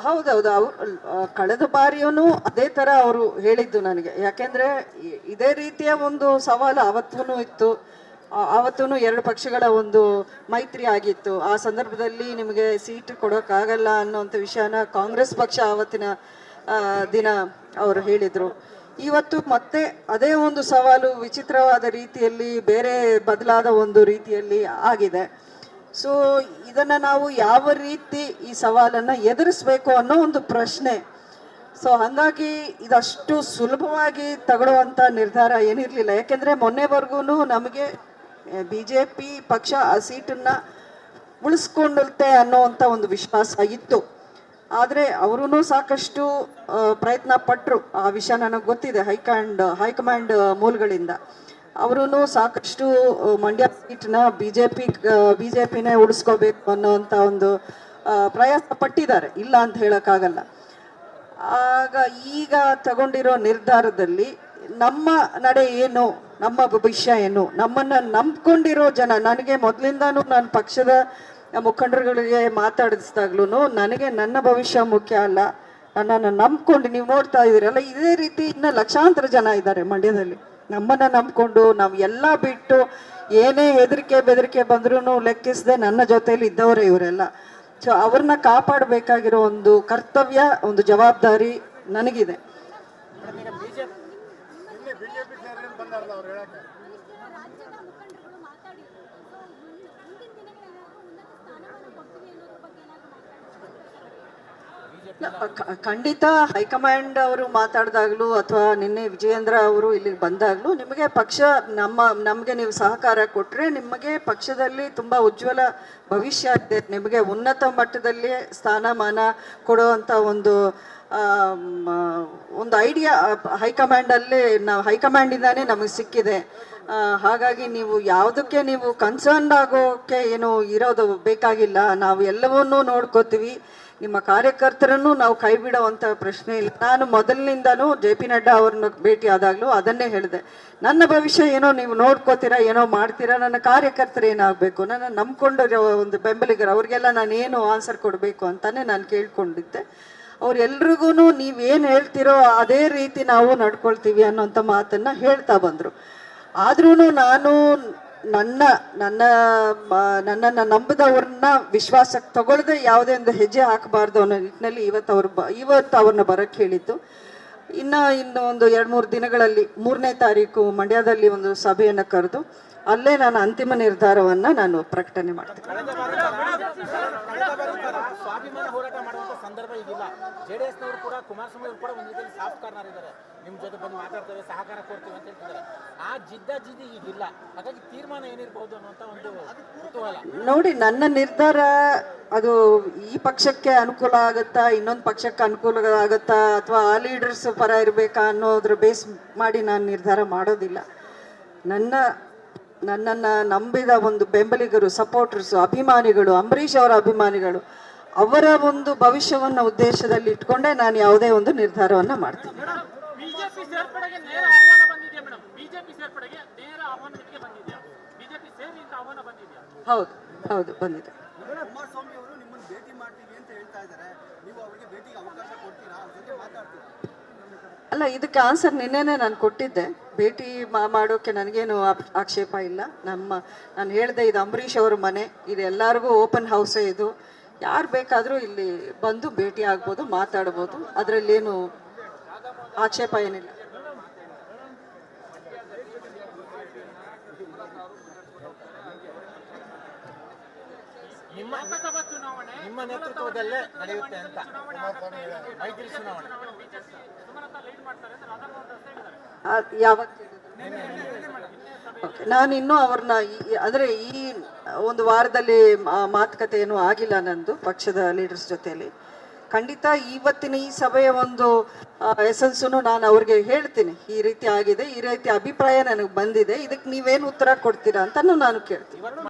ಹೌದೌದು. ಕಳೆದ ಬಾರಿಯೂ ಅದೇ ತರ ಅವರು ಹೇಳಿದ್ದು ನನಗೆ. ಯಾಕೆಂದ್ರೆ ಇದೇ ರೀತಿಯ ಒಂದು ಸವಾಲು ಅವತ್ತೂ ಇತ್ತು. ಅವತ್ತೂ ಎರಡು ಪಕ್ಷಗಳ ಒಂದು ಮೈತ್ರಿ ಆಗಿತ್ತು. ಆ ಸಂದರ್ಭದಲ್ಲಿ ನಿಮಗೆ ಸೀಟ್ ಕೊಡೋಕ್ಕಾಗಲ್ಲ ಅನ್ನೋಂಥ ವಿಷಯನ ಕಾಂಗ್ರೆಸ್ ಪಕ್ಷ ಆವತ್ತಿನ ದಿನ ಅವರು ಹೇಳಿದರು. ಇವತ್ತು ಮತ್ತೆ ಅದೇ ಒಂದು ಸವಾಲು ವಿಚಿತ್ರವಾದ ರೀತಿಯಲ್ಲಿ, ಬೇರೆ ಬದಲಾದ ಒಂದು ರೀತಿಯಲ್ಲಿ ಆಗಿದೆ. ಸೊ ಇದನ್ನು ನಾವು ಯಾವ ರೀತಿ ಈ ಸವಾಲನ್ನು ಎದುರಿಸಬೇಕು ಅನ್ನೋ ಒಂದು ಪ್ರಶ್ನೆ. ಸೊ ಹಾಗಾಗಿ ಇದಷ್ಟು ಸುಲಭವಾಗಿ ತಗೊಳ್ಳುವಂಥ ನಿರ್ಧಾರ ಏನಿರಲಿಲ್ಲ. ಯಾಕೆಂದರೆ ಮೊನ್ನೆವರೆಗೂ ನಮಗೆ BJP ಪಕ್ಷ ಆ ಸೀಟನ್ನು ಉಳಿಸ್ಕೊಳ್ಳುತ್ತೆ ಅನ್ನೋವಂಥ ಒಂದು ವಿಶ್ವಾಸ ಇತ್ತು. ಆದರೆ ಅವರೂ ಸಾಕಷ್ಟು ಪ್ರಯತ್ನ ಪಟ್ಟರು. ಆ ವಿಷಯ ನನಗೆ ಗೊತ್ತಿದೆ. ಹೈಕಮಾಂಡ್ ಮೂಲಗಳಿಂದ ಅವರೂ ಸಾಕಷ್ಟು ಮಂಡ್ಯ ಸೀಟ್ನ ಬಿಜೆಪಿನೇ ಉಳಿಸ್ಕೋಬೇಕು ಅನ್ನೋವಂಥ ಒಂದು ಪ್ರಯಾಸ ಪಟ್ಟಿದ್ದಾರೆ, ಇಲ್ಲ ಅಂತ ಹೇಳೋಕ್ಕಾಗಲ್ಲ. ಆಗ ಈಗ ತಗೊಂಡಿರೋ ನಿರ್ಧಾರದಲ್ಲಿ ನಮ್ಮ ನಡೆ ಏನು, ನಮ್ಮ ಭವಿಷ್ಯ ಏನು, ನಮ್ಮನ್ನು ನಂಬ್ಕೊಂಡಿರೋ ಜನ, ನನಗೆ ಮೊದಲಿಂದಾನು ನಾನು ಪಕ್ಷದ ಮುಖಂಡರುಗಳಿಗೆ ಮಾತಾಡಿಸಿದಾಗ್ಲೂ ನನಗೆ ನನ್ನ ಭವಿಷ್ಯ ಮುಖ್ಯ ಅಲ್ಲ, ನನ್ನನ್ನು ನಂಬ್ಕೊಂಡು ನೀವು ನೋಡ್ತಾ ಇದ್ದೀರಲ್ಲ, ಇದೇ ರೀತಿ ಇನ್ನು ಲಕ್ಷಾಂತರ ಜನ ಇದ್ದಾರೆ ಮಂಡ್ಯದಲ್ಲಿ. ನಮ್ಮನ್ನು ನಂಬ್ಕೊಂಡು ನಾವು ಎಲ್ಲ ಬಿಟ್ಟು ಏನೇ ಹೆದರಿಕೆ ಬೆದರಿಕೆ ಬಂದ್ರೂ ಲೆಕ್ಕಿಸದೆ ನನ್ನ ಜೊತೆಯಲ್ಲಿ ಇದ್ದವರೇ ಇವರೆಲ್ಲ. ಸೊ ಅವ್ರನ್ನ ಕಾಪಾಡಬೇಕಾಗಿರೋ ಒಂದು ಕರ್ತವ್ಯ, ಒಂದು ಜವಾಬ್ದಾರಿ ನನಗಿದೆ. ಖಂಡಿತ ಹೈಕಮಾಂಡ್ ಅವರು ಮಾತಾಡಿದಾಗ್ಲೂ ಅಥವಾ ನಿನ್ನೆ ವಿಜಯೇಂದ್ರ ಅವರು ಇಲ್ಲಿಗೆ ಬಂದಾಗ್ಲೂ ನಿಮಗೆ ಪಕ್ಷ ನಮಗೆ ನೀವು ಸಹಕಾರ ಕೊಟ್ಟರೆ ನಿಮಗೆ ಪಕ್ಷದಲ್ಲಿ ತುಂಬ ಉಜ್ವಲ ಭವಿಷ್ಯ ಇದೆ. ನಿಮಗೆ ಉನ್ನತ ಮಟ್ಟದಲ್ಲಿ ಸ್ಥಾನಮಾನ ಕೊಡುವಂಥ ಒಂದು ಐಡಿಯಾ ಹೈಕಮಾಂಡಿಂದಾನೇ ನಮಗೆ ಸಿಕ್ಕಿದೆ. ಹಾಗಾಗಿ ನೀವು ಯಾವುದಕ್ಕೆ ನೀವು ಕನ್ಸರ್ನ್ ಆಗೋಕ್ಕೆ ಏನು ಇರೋದು ಬೇಕಾಗಿಲ್ಲ. ನಾವು ಎಲ್ಲವನ್ನೂ ನೋಡ್ಕೋತೀವಿ. ನಿಮ್ಮ ಕಾರ್ಯಕರ್ತರನ್ನು ನಾವು ಕೈ ಬಿಡೋವಂಥ ಪ್ರಶ್ನೆ ಇಲ್ಲ. ನಾನು ಮೊದಲಿನಿಂದನೂ JP ನಡ್ಡಾ ಅವ್ರನ್ನ ಭೇಟಿ ಆದಾಗಲೂ ಅದನ್ನೇ ಹೇಳಿದೆ. ನನ್ನ ಭವಿಷ್ಯ ಏನೋ ನೀವು ನೋಡ್ಕೋತೀರಾ, ಏನೋ ಮಾಡ್ತೀರಾ, ನನ್ನ ಕಾರ್ಯಕರ್ತರು ಏನಾಗಬೇಕು, ನನ್ನ ನಂಬ್ಕೊಂಡಿರೋ ಒಂದು ಬೆಂಬಲಿಗರು ಅವ್ರಿಗೆಲ್ಲ ನಾನು ಏನು ಆನ್ಸರ್ ಕೊಡಬೇಕು ಅಂತಾನೆ ನಾನು ಕೇಳ್ಕೊಂಡಿದ್ದೆ. ಅವ್ರೆಲ್ರಿಗೂ ನೀವೇನು ಹೇಳ್ತಿರೋ ಅದೇ ರೀತಿ ನಾವು ನಡ್ಕೊಳ್ತೀವಿ ಅನ್ನೋಂಥ ಮಾತನ್ನು ಹೇಳ್ತಾ ಬಂದರು. ಆದ್ರೂ ನಾನು ನನ್ನನ್ನು ನಂಬಿದವ್ರನ್ನ ವಿಶ್ವಾಸಕ್ಕೆ ತಗೊಳ್ಳದೆ ಯಾವುದೇ ಒಂದು ಹೆಜ್ಜೆ ಹಾಕಬಾರ್ದು ಅನ್ನೋ ನಿಟ್ಟಿನಲ್ಲಿ ಇವತ್ತು ಅವ್ರನ್ನ ಬರೋಕ್ಕೆ ಹೇಳಿದ್ದು. ಇನ್ನು ಒಂದು 2-3 ದಿನಗಳಲ್ಲಿ 3ನೇ ತಾರೀಕು ಮಂಡ್ಯದಲ್ಲಿ ಒಂದು ಸಭೆಯನ್ನು ಕರೆದು ಅಲ್ಲೇ ನಾನು ಅಂತಿಮ ನಿರ್ಧಾರವನ್ನು ನಾನು ಪ್ರಕಟಣೆ ಮಾಡ್ತೀನಿ. ಸ್ವಾಭಿಮಾನ ಹೋರಾಟ ಮಾಡುವಂತ ಸಂದರ್ಭ ಇದಿಲ್ಲ. JDS-ನವರು ಕೂಡ ಕುಮಾರಸ್ವಾಮಿ ಅವರು ಕೂಡ ಒಂದು ರೀತಿಯಲ್ಲಿ ಸಾಫ್ಟ್ ಕಾರ್ನರ್ ಇದ್ದಾರೆ. ನಿಮ್ಮ ಜೊತೆ ಬಂದು ಮಾತಾಡ್ತೇವೆ, ಸಹಕಾರ ಕೊಡ್ತೀವಿ ಅಂತ ಹೇಳ್ತಿದ್ದಾರೆ. ಆ ಜಿದ್ದಿ ಈಗಿಲ್ಲ. ಹಾಗಾಗಿ ತೀರ್ಮಾನ ಏನಿರಬಹುದು ಅನ್ನುವಂತ ಒಂದು ಕುತೂಹಲ. ನೋಡಿ, ನನ್ನ ನಿರ್ಧಾರ ಅದು ಈ ಪಕ್ಷಕ್ಕೆ ಅನುಕೂಲ ಆಗುತ್ತಾ, ಇನ್ನೊಂದು ಪಕ್ಷಕ್ಕೆ ಅನುಕೂಲ ಆಗುತ್ತಾ, ಅಥವಾ ಆ ಲೀಡರ್ಸ್ ಪರ ಇರಬೇಕಾ ಅನ್ನೋದ್ರ ಬೇಸ್ ಮಾಡಿ ನಾನು ನಿರ್ಧಾರ ಮಾಡೋದಿಲ್ಲ. ನನ್ನನ್ನು ನಂಬಿದ ಒಂದು ಬೆಂಬಲಿಗರು, ಸಪೋರ್ಟರ್ಸು, ಅಭಿಮಾನಿಗಳು, ಅಂಬರೀಷ್ ಅವರ ಅಭಿಮಾನಿಗಳು, ಅವರ ಒಂದು ಭವಿಷ್ಯವನ್ನು ಉದ್ದೇಶದಲ್ಲಿ ಇಟ್ಕೊಂಡೇ ನಾನು ಯಾವುದೇ ಒಂದು ನಿರ್ಧಾರವನ್ನು ಮಾಡ್ತೀನಿ. ಹೌದು ಹೌದು ಬಂದಿದೆ. ಅಲ್ಲ, ಇದಕ್ಕೆ ಆನ್ಸರ್ ನಿನ್ನೆನೆ ನಾನು ಕೊಟ್ಟಿದ್ದೆ. ಭೇಟಿ ಮಾಡೋಕ್ಕೆ ನನಗೇನು ಆಕ್ಷೇಪ ಇಲ್ಲ. ನಾನು ಹೇಳಿದೆ, ಇದು ಅಂಬರೀಷ್ ಅವ್ರ ಮನೆ, ಇದು ಎಲ್ಲರಿಗೂ ಓಪನ್ ಹೌಸೇ. ಇದು ಯಾರು ಬೇಕಾದರೂ ಇಲ್ಲಿ ಬಂದು ಭೇಟಿ ಆಗ್ಬೋದು, ಮಾತಾಡ್ಬೋದು. ಅದರಲ್ಲೇನು ಆಕ್ಷೇಪ ಏನಿಲ್ಲ. ನಿಮ್ಮ ನೇತೃತ್ವದಲ್ಲೇ ನಡೆಯುತ್ತೆ ಅಂತ ಮೈತ್ರಿ ಚುನಾವಣೆ ಯಾವಾಗ ನಾನು ಇನ್ನೂ ಅವ್ರನ್ನ ಅಂದರೆ ಈ ಒಂದು ವಾರದಲ್ಲಿ ಮಾತುಕತೆ ಏನೂ ಆಗಿಲ್ಲ ನಂದು ಪಕ್ಷದ ಲೀಡರ್ಸ್ ಜೊತೆಯಲ್ಲಿ. ಖಂಡಿತ ಇವತ್ತಿನ ಈ ಸಭೆಯ ಒಂದು ಎಸೆನ್ಸನ್ನು ನಾನು ಅವ್ರಿಗೆ ಹೇಳ್ತೀನಿ. ಈ ರೀತಿ ಆಗಿದೆ, ಈ ರೀತಿ ಅಭಿಪ್ರಾಯ ನನಗೆ ಬಂದಿದೆ, ಇದಕ್ಕೆ ನೀವೇನು ಉತ್ತರ ಕೊಡ್ತೀರಾ ಅಂತಲೂ ನಾನು ಕೇಳ್ತೀನಿ.